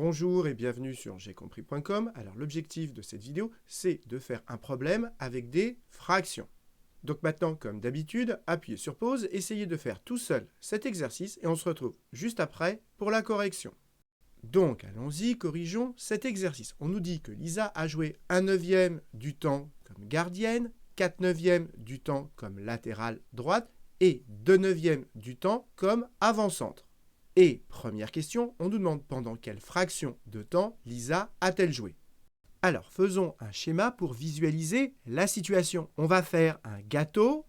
Bonjour et bienvenue sur jaicompris.com. Alors l'objectif de cette vidéo, c'est de faire un problème avec des fractions. Donc maintenant, comme d'habitude, appuyez sur pause, essayez de faire tout seul cet exercice et on se retrouve juste après pour la correction. Donc allons-y, corrigeons cet exercice. On nous dit que Lisa a joué 1/9 du temps comme gardienne, 4/9 du temps comme latérale droite et 2/9 du temps comme avant-centre. Et première question, on nous demande pendant quelle fraction de temps Lisa a-t-elle joué? Alors faisons un schéma pour visualiser la situation. On va faire un gâteau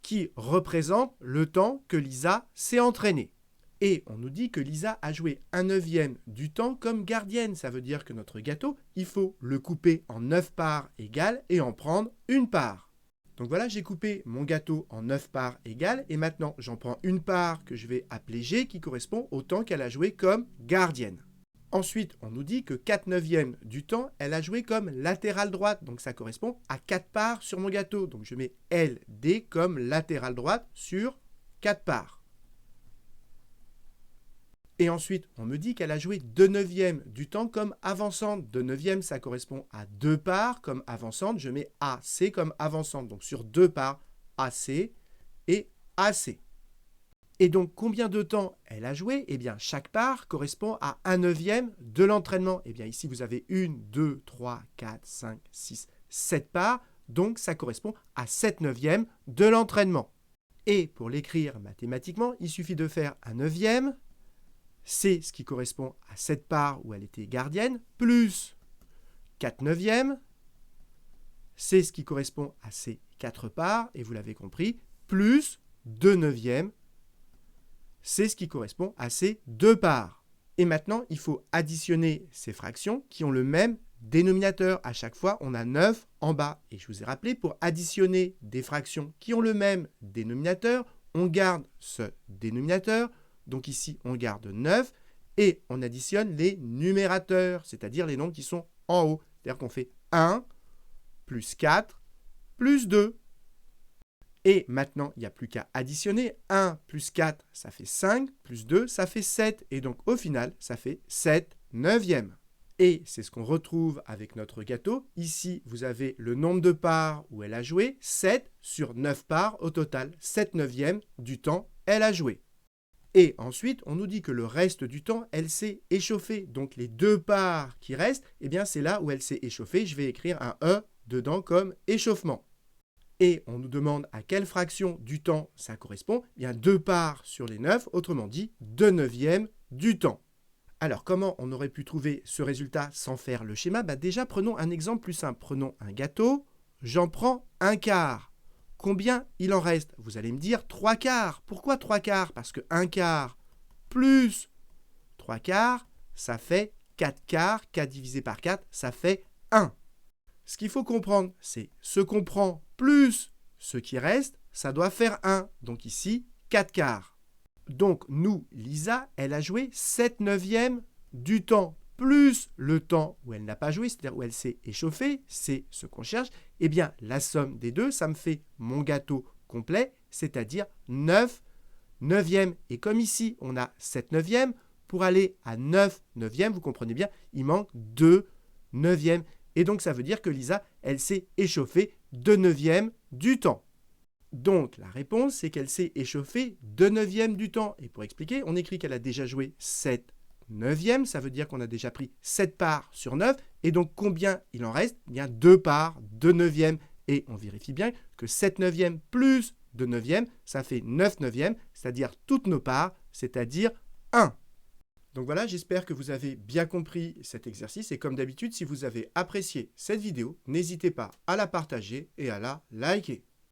qui représente le temps que Lisa s'est entraînée. Et on nous dit que Lisa a joué 1/9 du temps comme gardienne. Ça veut dire que notre gâteau, il faut le couper en 9 parts égales et en prendre une part. Donc voilà, j'ai coupé mon gâteau en 9 parts égales et maintenant j'en prends une part que je vais appeler G qui correspond au temps qu'elle a joué comme gardienne. Ensuite, on nous dit que 4/9 du temps, elle a joué comme latérale droite. Donc ça correspond à 4 parts sur mon gâteau. Donc je mets LD comme latérale droite sur 4 parts. Et ensuite, on me dit qu'elle a joué 2/9 du temps comme avant-centre. 2/9, ça correspond à 2 parts comme avant-centre. Je mets AC comme avant-centre. Donc sur 2 parts, AC et AC. Et donc, combien de temps elle a joué? Eh bien, chaque part correspond à 1/9 de l'entraînement. Eh bien, ici, vous avez 1, 2, 3, 4, 5, 6, 7 parts. Donc, ça correspond à 7/9 de l'entraînement. Et pour l'écrire mathématiquement, il suffit de faire 1/9. C'est ce qui correspond à cette part où elle était gardienne, plus 4/9, c'est ce qui correspond à ces 4 parts, et vous l'avez compris, plus 2/9, c'est ce qui correspond à ces 2 parts. Et maintenant, il faut additionner ces fractions qui ont le même dénominateur. À chaque fois, on a 9 en bas. Et je vous ai rappelé, pour additionner des fractions qui ont le même dénominateur, on garde ce dénominateur. Donc ici, on garde 9 et on additionne les numérateurs, c'est-à-dire les nombres qui sont en haut. C'est-à-dire qu'on fait 1 plus 4 plus 2. Et maintenant, il n'y a plus qu'à additionner. 1 plus 4, ça fait 5, plus 2, ça fait 7. Et donc, au final, ça fait 7/9. Et c'est ce qu'on retrouve avec notre gâteau. Ici, vous avez le nombre de parts où elle a joué, 7 sur 9 parts au total. 7/9 du temps, elle a joué. Et ensuite, on nous dit que le reste du temps, elle s'est échauffée. Donc, les 2 parts qui restent, eh bien, c'est là où elle s'est échauffée. Je vais écrire un E dedans comme échauffement. Et on nous demande à quelle fraction du temps ça correspond. Eh bien, 2 parts sur les 9, autrement dit, 2/9 du temps. Alors, comment on aurait pu trouver ce résultat sans faire le schéma? Déjà, prenons un exemple plus simple. Prenons un gâteau, j'en prends un quart. Combien il en reste? Vous allez me dire 3 quarts. Pourquoi 3 quarts? Parce que 1 quart plus 3 quarts, ça fait 4 quarts. 4 divisé par 4, ça fait 1. Ce qu'il faut comprendre, c'est ce qu'on prend plus ce qui reste, ça doit faire 1. Donc ici, 4 quarts. Donc nous, Lisa, elle a joué 7/9 du temps, plus le temps où elle n'a pas joué, c'est-à-dire où elle s'est échauffée, c'est ce qu'on cherche. Eh bien, la somme des deux, ça me fait mon gâteau complet, c'est-à-dire 9/9. Et comme ici, on a 7/9, pour aller à 9/9, vous comprenez bien, il manque 2/9. Et donc, ça veut dire que Lisa, elle s'est échauffée 2/9 du temps. Donc, la réponse, c'est qu'elle s'est échauffée 2/9 du temps. Et pour expliquer, on écrit qu'elle a déjà joué 7/9, ça veut dire qu'on a déjà pris 7 parts sur 9. Et donc, combien il en reste? Eh bien, 2 parts, 2/9. Et on vérifie bien que 7/9 plus 2/9, ça fait 9/9, c'est-à-dire toutes nos parts, c'est-à-dire 1. Donc voilà, j'espère que vous avez bien compris cet exercice. Et comme d'habitude, si vous avez apprécié cette vidéo, n'hésitez pas à la partager et à la liker.